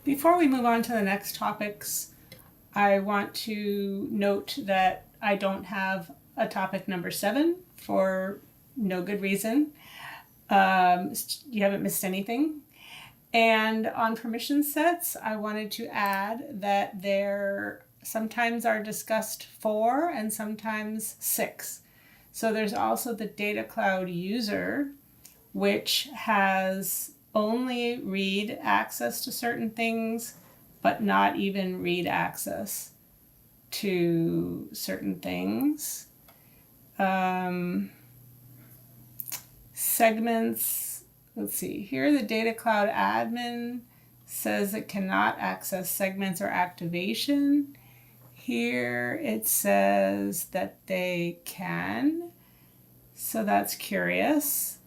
Before we move on to the next topics, I want to note that I don't have a topic number 7 for no good reason. You haven't missed anything. And on permission sets, I wanted to add that there sometimes are discussed 4 and sometimes 6. So there's also the Data Cloud user, which has only read access to certain things, but not even read access to certain things. Segments, let's see, here the Data Cloud admin says it cannot access segments or activation. Here it says that they can, so that's curious.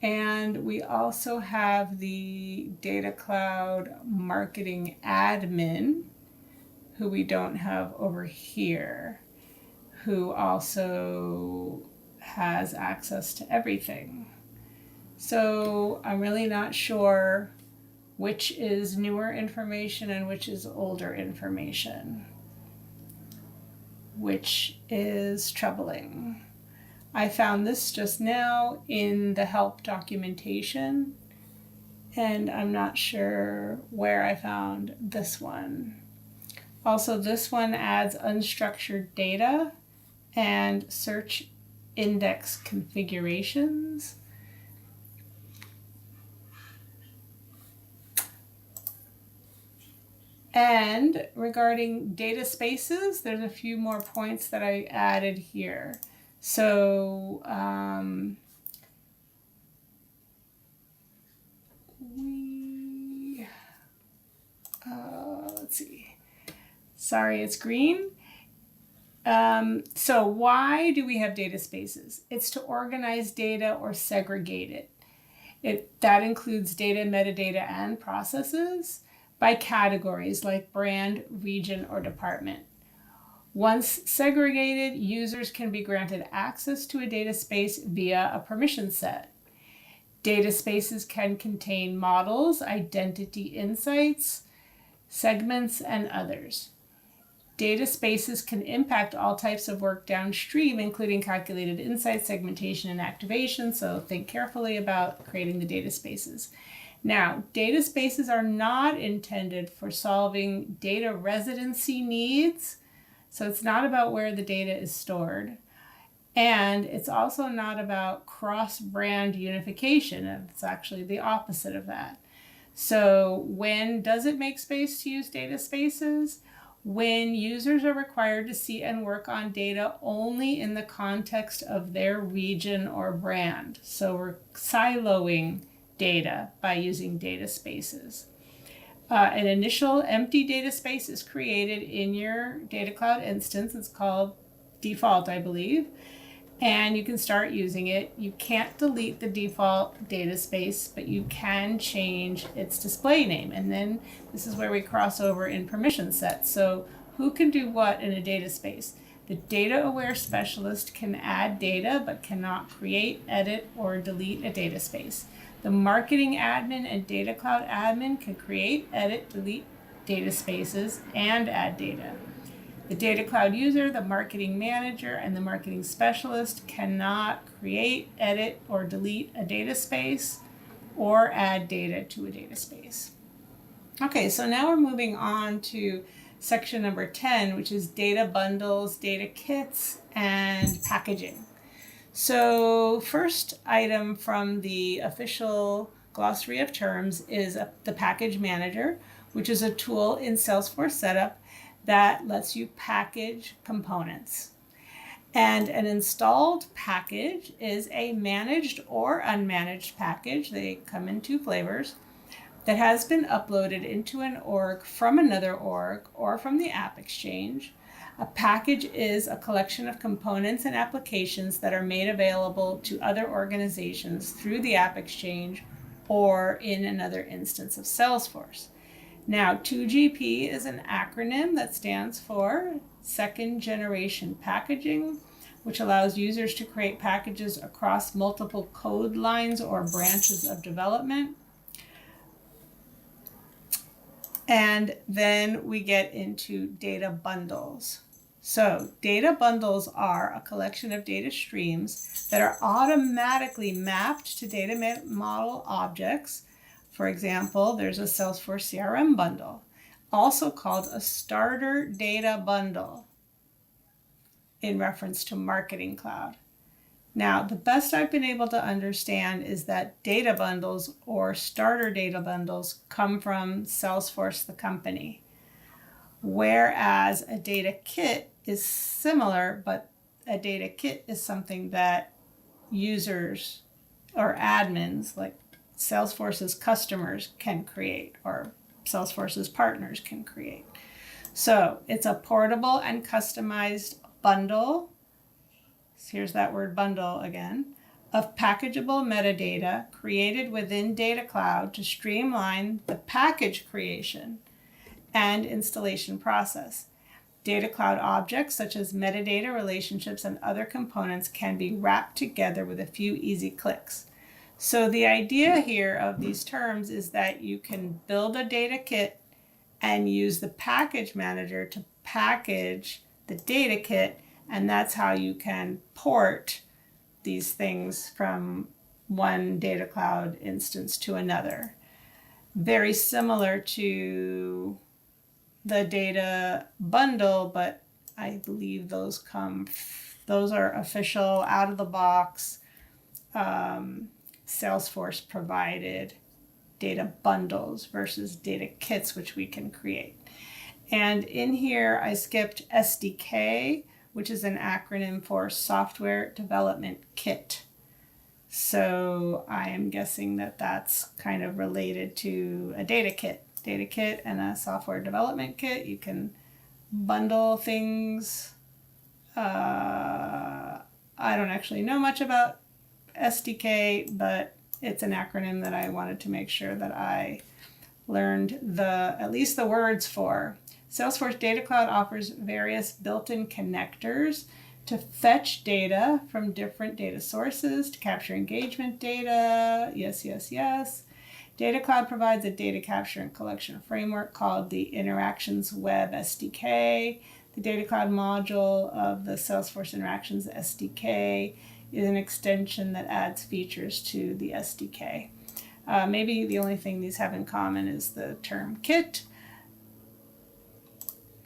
And we also have the Data Cloud marketing admin, who we don't have over here, who also has access to everything. So I'm really not sure which is newer information and which is older information, which is troubling. I found this just now in the help documentation, and I'm not sure where I found this one. Also, this one adds unstructured data and search index configurations. And regarding data spaces, there's a few more points that I added here. So let's see. Sorry, it's green. So why do we have data spaces? It's to organize data or segregate it. That includes data, metadata, and processes by categories like brand, region, or department. Once segregated, users can be granted access to a data space via a permission set. Data spaces can contain models, identity insights, segments, and others. Data spaces can impact all types of work downstream, including calculated insights, segmentation, and activation, so think carefully about creating the data spaces. Now, data spaces are not intended for solving data residency needs, so it's not about where the data is stored. And it's also not about cross-brand unification. It's actually the opposite of that. So when does it make space to use data spaces? When users are required to see and work on data only in the context of their region or brand. So we're siloing data by using data spaces. An initial empty data space is created in your Data Cloud instance. It's called default, I believe, and you can start using it. You can't delete the default data space, but you can change its display name. And then this is where we cross over in permission sets. So who can do what in a data space? The data-aware specialist can add data, but cannot create, edit, or delete a data space. The marketing admin and Data Cloud admin can create, edit, delete data spaces, and add data. The Data Cloud user, the marketing manager, and the marketing specialist cannot create, edit, or delete a data space or add data to a data space. Okay, so now we're moving on to section number 10, which is data bundles, data kits, and packaging. So first item from the official glossary of terms is the package manager, which is a tool in Salesforce Setup that lets you package components. And an installed package is a managed or unmanaged package. They come in 2 flavors that has been uploaded into an org from another org or from the App Exchange. A package is a collection of components and applications that are made available to other organizations through the App Exchange or in another instance of Salesforce. Now, 2GP is an acronym that stands for Second Generation Packaging, which allows users to create packages across multiple code lines or branches of development. And then we get into data bundles. So data bundles are a collection of data streams that are automatically mapped to data model objects. For example, there's a Salesforce CRM bundle, also called a starter data bundle in reference to Marketing Cloud. Now, the best I've been able to understand is that data bundles or starter data bundles come from Salesforce, the company, whereas a data kit is similar, but a data kit is something that users or admins, like Salesforce's customers, can create, or Salesforce's partners can create. So it's a portable and customized bundle. Here's that word bundle again, of packageable metadata created within Data Cloud to streamline the package creation and installation process. Data Cloud objects such as metadata, relationships, and other components can be wrapped together with a few easy clicks. So the idea here of these terms is that you can build a data kit and use the package manager to package the data kit, and that's how you can port these things from one Data Cloud instance to another. Very similar to the data bundle, but I believe those are official, out of the box, Salesforce provided data bundles versus data kits, which we can create. And in here, I skipped SDK, which is an acronym for Software Development Kit. So I am guessing that that's kind of related to a data kit. Data kit and a software development kit. You can bundle things. I don't actually know much about SDK, but it's an acronym that I wanted to make sure that I learned at least the words for. Salesforce Data Cloud offers various built-in connectors to fetch data from different data sources, to capture engagement data. Yes, yes, yes. Data Cloud provides a data capture and collection framework called the Interactions Web SDK. The Data Cloud module of the Salesforce Interactions SDK is an extension that adds features to the SDK. Maybe the only thing these have in common is the term kit.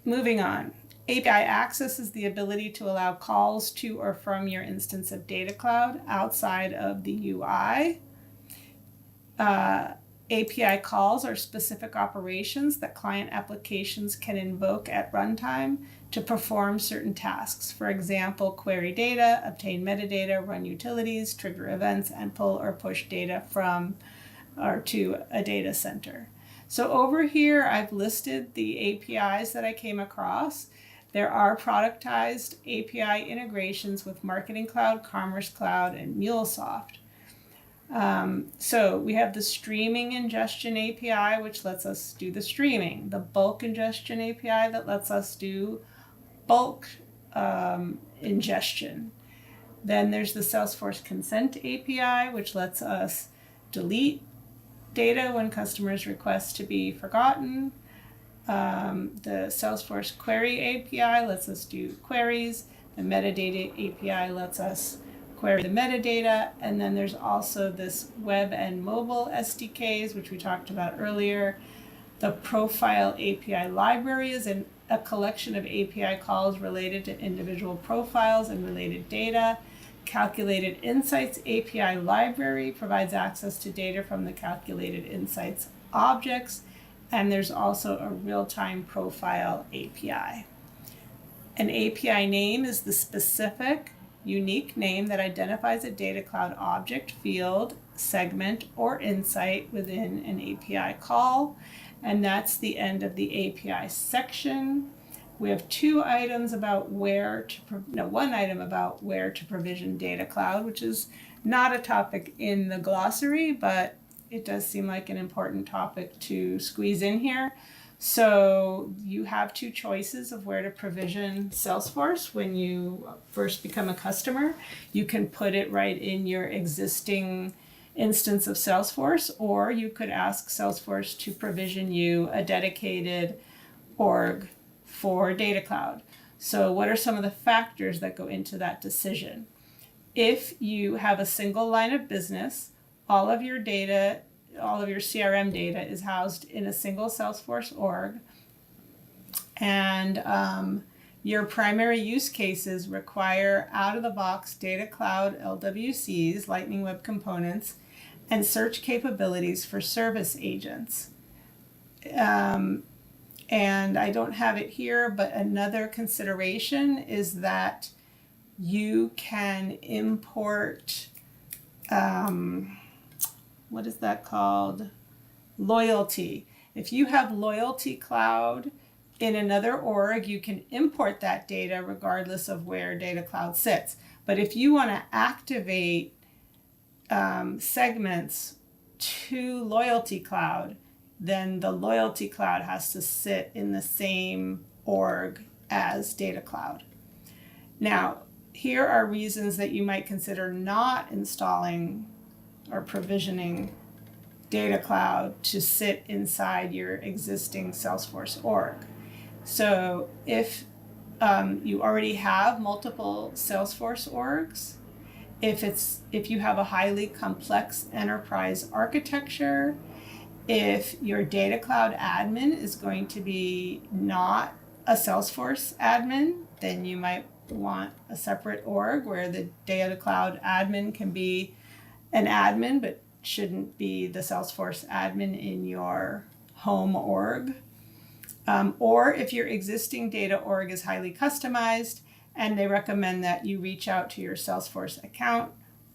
Moving on. API access is the ability to allow calls to or from your instance of Data Cloud outside of the UI. API calls are specific operations that client applications can invoke at runtime to perform certain tasks. For example, query data, obtain metadata, run utilities, trigger events, and pull or push data from or to a data center. So over here, I've listed the APIs that I came across. There are productized API integrations with Marketing Cloud, Commerce Cloud, and MuleSoft. So we have the streaming ingestion API, which lets us do the streaming. The bulk ingestion API that lets us do bulk ingestion. Then there's the Salesforce consent API, which lets us delete data when customers request to be forgotten. The Salesforce query API lets us do queries. The metadata API lets us query the metadata. And then there's also this web and mobile SDKs, which we talked about earlier. The profile API library is a collection of API calls related to individual profiles and related data. Calculated Insights API library provides access to data from the Calculated Insights objects. And there's also a real-time profile API. An API name is the specific, unique name that identifies a Data Cloud object, field, segment, or insight within an API call. And that's the end of the API section. We have one item about where to provision Data Cloud, which is not a topic in the glossary, but it does seem like an important topic to squeeze in here. So you have two choices of where to provision Salesforce when you first become a customer. You can put it right in your existing instance of Salesforce, or you could ask Salesforce to provision you a dedicated org for Data Cloud. So what are some of the factors that go into that decision? If you have a single line of business, all of your data, all of your CRM data is housed in a single Salesforce org, and your primary use cases require out-of-the-box Data Cloud LWCs, Lightning Web Components, and search capabilities for service agents. And I don't have it here, but another consideration is that you can import, what is that called? Loyalty. If you have Loyalty Cloud in another org, you can import that data regardless of where Data Cloud sits. But if you want to activate segments to Loyalty Cloud, then the Loyalty Cloud has to sit in the same org as Data Cloud. Now, here are reasons that you might consider not installing or provisioning Data Cloud to sit inside your existing Salesforce org. So if you already have multiple Salesforce orgs, if you have a highly complex enterprise architecture, if your Data Cloud admin is going to be not a Salesforce admin, then you might want a separate org where the Data Cloud admin can be an admin but shouldn't be the Salesforce admin in your home org. Or if your existing data org is highly customized, and they recommend that you reach out to your Salesforce account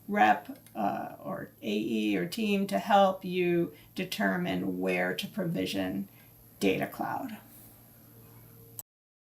rep or AE or team to help you determine where to provision Data Cloud.